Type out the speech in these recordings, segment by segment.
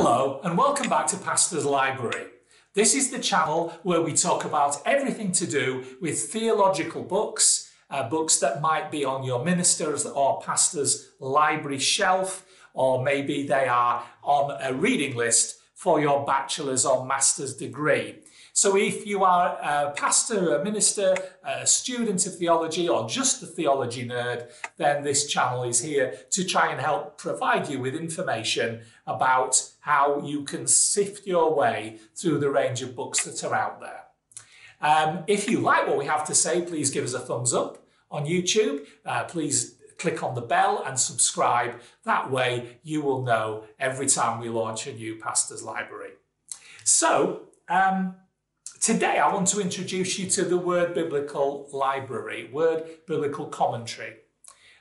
Hello and welcome back to Pastor's Library. This is the channel where we talk about everything to do with theological books, books that might be on your minister's or pastor's library shelf, or maybe they are on a reading list for your bachelor's or master's degree. So if you are a pastor, a minister, a student of theology, or just a theology nerd, then this channel is here to try and help provide you with information about how you can sift your way through the range of books that are out there. If you like what we have to say, please give us a thumbs up on YouTube. Please click on the bell and subscribe. That way you will know every time we launch a new Pastor's Library. So, today I want to introduce you to the Word Biblical Library, Word Biblical Commentary.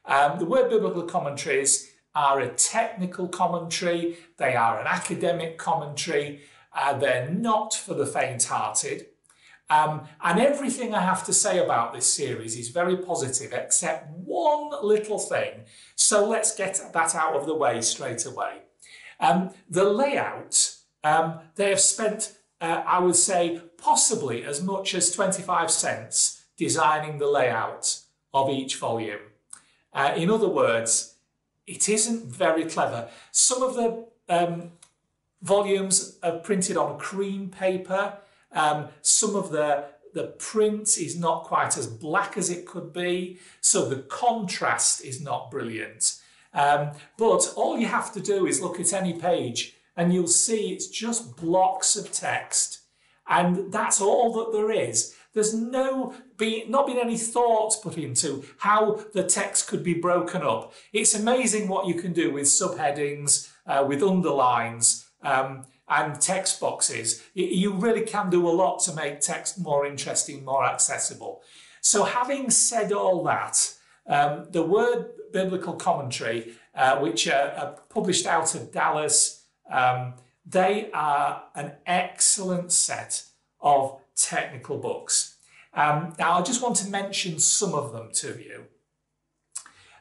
The Word Biblical Commentaries are a technical commentary, they are an academic commentary, they're not for the faint-hearted. And everything I have to say about this series is very positive, except one little thing. So let's get that out of the way straight away. The layout, they have spent I would say possibly as much as 25 cents designing the layout of each volume. In other words, it isn't very clever. Some of the volumes are printed on cream paper. Some of the print is not quite as black as it could be, so the contrast is not brilliant. But all you have to do is look at any page and you'll see it's just blocks of text. And that's all that there is. There's not been any thought put into how the text could be broken up. It's amazing what you can do with subheadings, with underlines, and text boxes. You really can do a lot to make text more interesting, more accessible. So having said all that, the Word Biblical Commentary, which are published out of Dallas, they are an excellent set of technical books. Now, I just want to mention some of them to you.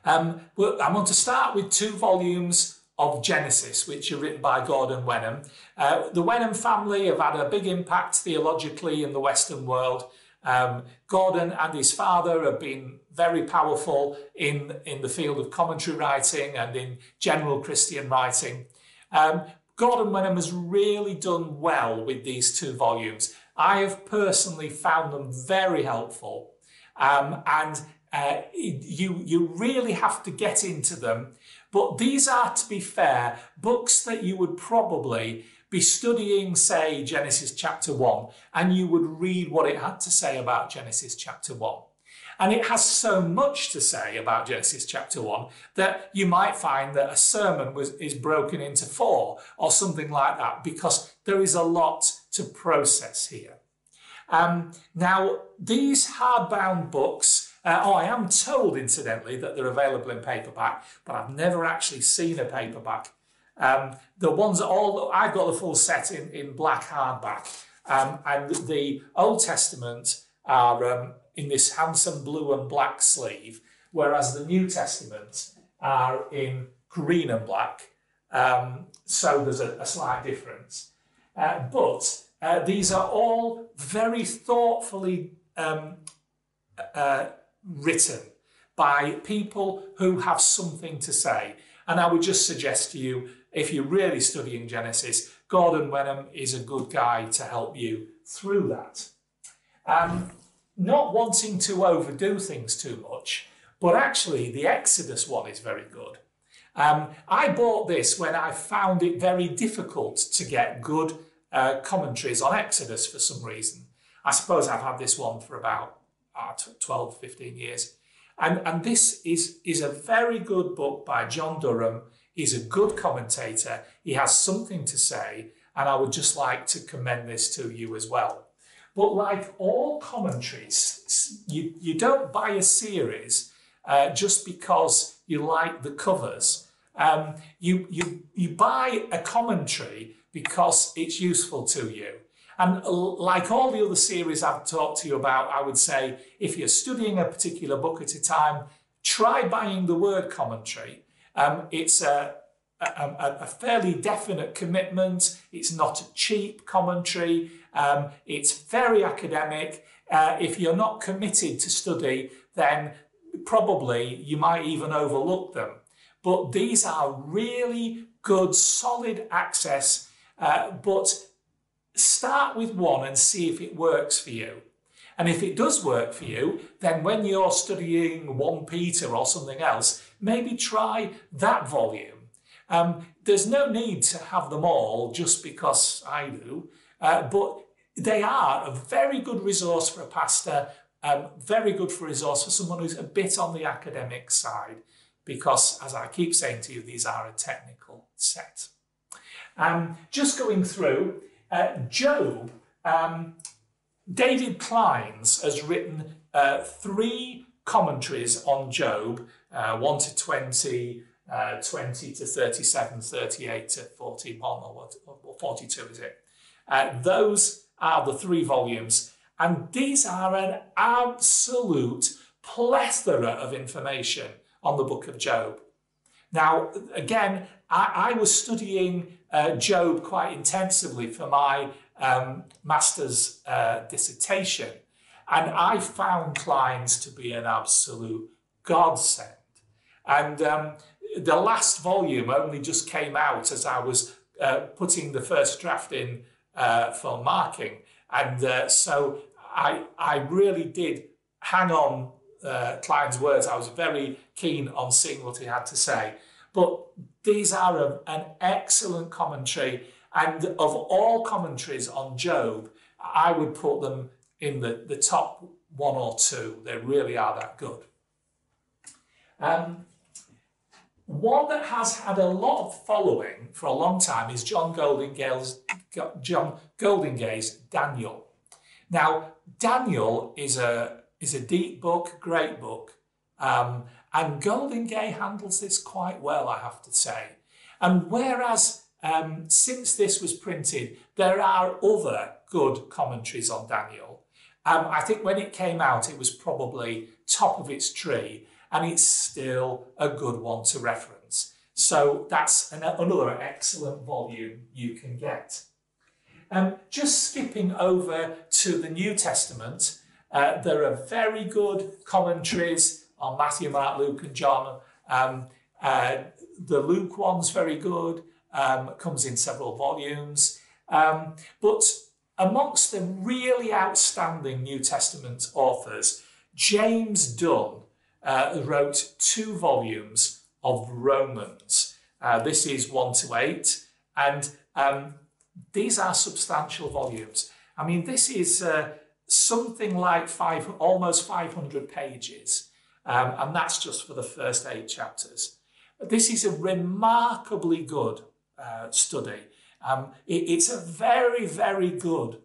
I want to start with 2 volumes of Genesis, which are written by Gordon Wenham. The Wenham family have had a big impact theologically in the Western world. Gordon and his father have been very powerful in the field of commentary writing and in general Christian writing. Gordon Wenham has really done well with these 2 volumes. I have personally found them very helpful, and you really have to get into them. But these are, to be fair, books that you would probably be studying, say, Genesis chapter 1, and you would read what it had to say about Genesis chapter 1. And it has so much to say about Genesis chapter 1 that you might find that a sermon is broken into 4 or something like that, because there is a lot to process here. Now, these hardbound books, I am told, incidentally, that they're available in paperback, but I've never actually seen a paperback. The ones I've got the full set in black hardback, and the Old Testament are in this handsome blue and black sleeve, whereas the New Testament are in green and black. So there's a slight difference. But these are all very thoughtfully written by people who have something to say. And I would just suggest to you, if you're really studying Genesis, Gordon Wenham is a good guy to help you through that. Not wanting to overdo things too much, but actually the Exodus one is very good. I bought this when I found it very difficult to get good commentaries on Exodus for some reason. I suppose I've had this one for about 12, 15 years. And this is a very good book by John Durham. He's a good commentator. He has something to say, and I would just like to commend this to you as well. But like all commentaries, you don't buy a series just because you like the covers. You buy a commentary because it's useful to you. And like all the other series I've talked to you about, I would say if you're studying a particular book at a time, try buying the Word commentary. It's a a fairly definite commitment. It's not a cheap commentary. It's very academic. If you're not committed to study, then probably you might even overlook them. But these are really good, solid access. But start with one and see if it works for you. And if it does work for you, then when you're studying 1 Peter or something else, maybe try that volume. There's no need to have them all just because I do, but they are a very good resource for a pastor, very good for resource for someone who's a bit on the academic side, because, as I keep saying to you, these are a technical set. Just going through, Job, David Kleins has written 3 commentaries on Job, 1 to 20, 20 to 37, 38 to 41, or 42 is it? Those are the 3 volumes, and these are an absolute plethora of information on the book of Job. Now, again, I was studying Job quite intensively for my master's dissertation, and I found Kleins to be an absolute godsend. And the last volume only just came out as I was putting the first draft in for marking. And so I really did hang on Klein's words. I was very keen on seeing what he had to say. But these are an excellent commentary. And of all commentaries on Job, I would put them in the top 1 or 2. They really are that good. One that has had a lot of following for a long time is John Goldingay's Daniel. Now, Daniel is a deep book, great book, and Goldingay handles this quite well, I have to say. And whereas since this was printed, there are other good commentaries on Daniel. I think when it came out, it was probably top of its tree, and it's still a good one to reference. So that's another excellent volume you can get. Just skipping over to the New Testament, there are very good commentaries on Matthew, Mark, Luke and John. The Luke one's very good, comes in several volumes. But amongst the really outstanding New Testament authors, James Dunn wrote 2 volumes of Romans. This is 1 to 8, and these are substantial volumes. I mean, this is something like almost 500 pages, and that's just for the first 8 chapters. This is a remarkably good study. It's a very, very good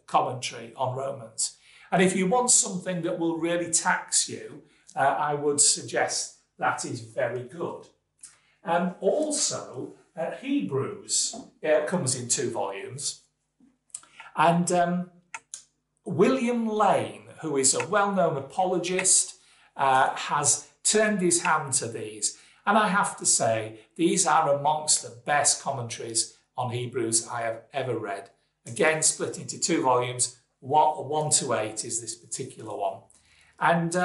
commentary on Romans. And if you want something that will really tax you, I would suggest that is very good. Also, Hebrews comes in 2 volumes. And William Lane, who is a well-known apologist, has turned his hand to these. And I have to say, these are amongst the best commentaries on Hebrews I have ever read. Again, split into 2 volumes. 1 to 8 is this particular one. And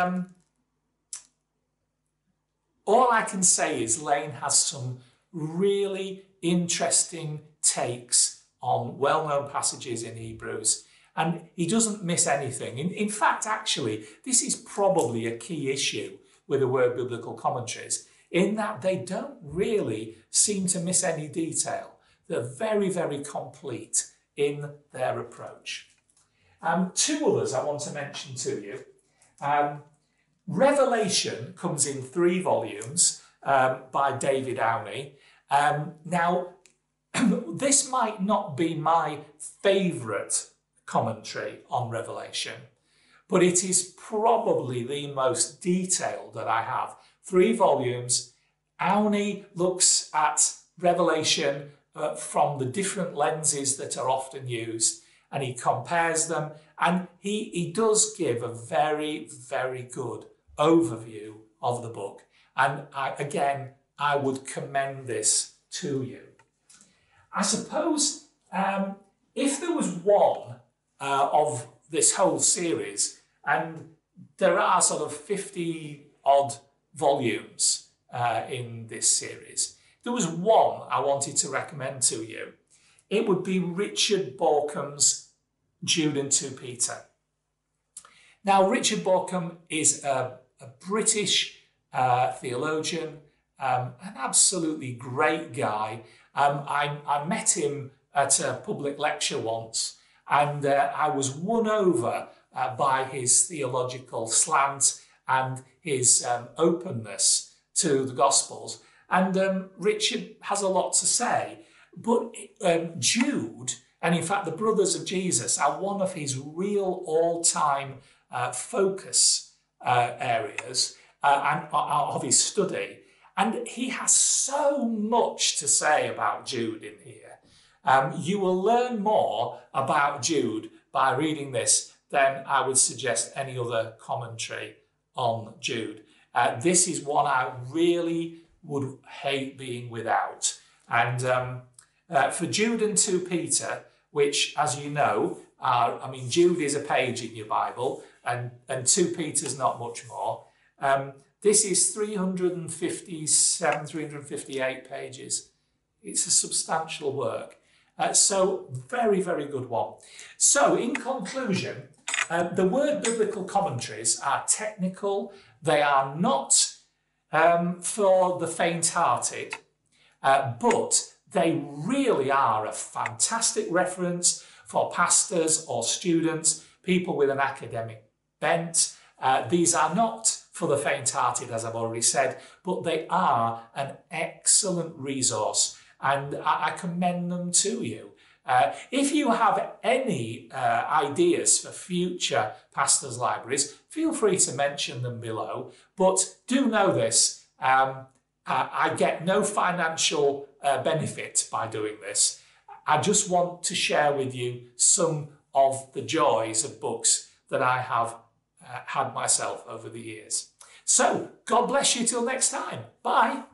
all I can say is Lane has some really interesting takes on well-known passages in Hebrews, and he doesn't miss anything. In fact, actually, this is probably a key issue with the Word Biblical Commentaries, in that they don't really seem to miss any detail. They're very, very complete in their approach. 2 others I want to mention to you. Revelation comes in 3 volumes by David Owney. Now, this might not be my favourite commentary on Revelation, but it is probably the most detailed that I have. 3 volumes. Owney looks at Revelation from the different lenses that are often used, and he compares them, and he does give a very, very good overview of the book. And I would commend this to you. I suppose if there was one of this whole series, and there are sort of 50 odd volumes in this series, if there was one I wanted to recommend to you, it would be Richard Bauckham's Jude and 2 Peter. Now, Richard Bauckham is a British theologian, an absolutely great guy. I met him at a public lecture once, and I was won over by his theological slant and his openness to the Gospels. And Richard has a lot to say, but Jude, and in fact the Brothers of Jesus, are one of his real all-time focus areas and of his study. And he has so much to say about Jude in here. You will learn more about Jude by reading this than I would suggest any other commentary on Jude. This is one I really would hate being without. And for Jude and 2 Peter, which, as you know, Jude is a page in your Bible, and 2 Peter's not much more. This is 357, 358 pages. It's a substantial work. So very, very good one. So in conclusion, the word biblical commentaries are technical. They are not for the faint-hearted, but they really are a fantastic reference for pastors or students, people with an academic bent. These are not for the faint-hearted, as I've already said, but they are an excellent resource, and I commend them to you. If you have any ideas for future pastors' libraries, feel free to mention them below. But do know this, I get no financial benefit by doing this. I just want to share with you some of the joys of books that I have had myself over the years. So, God bless you till next time. Bye.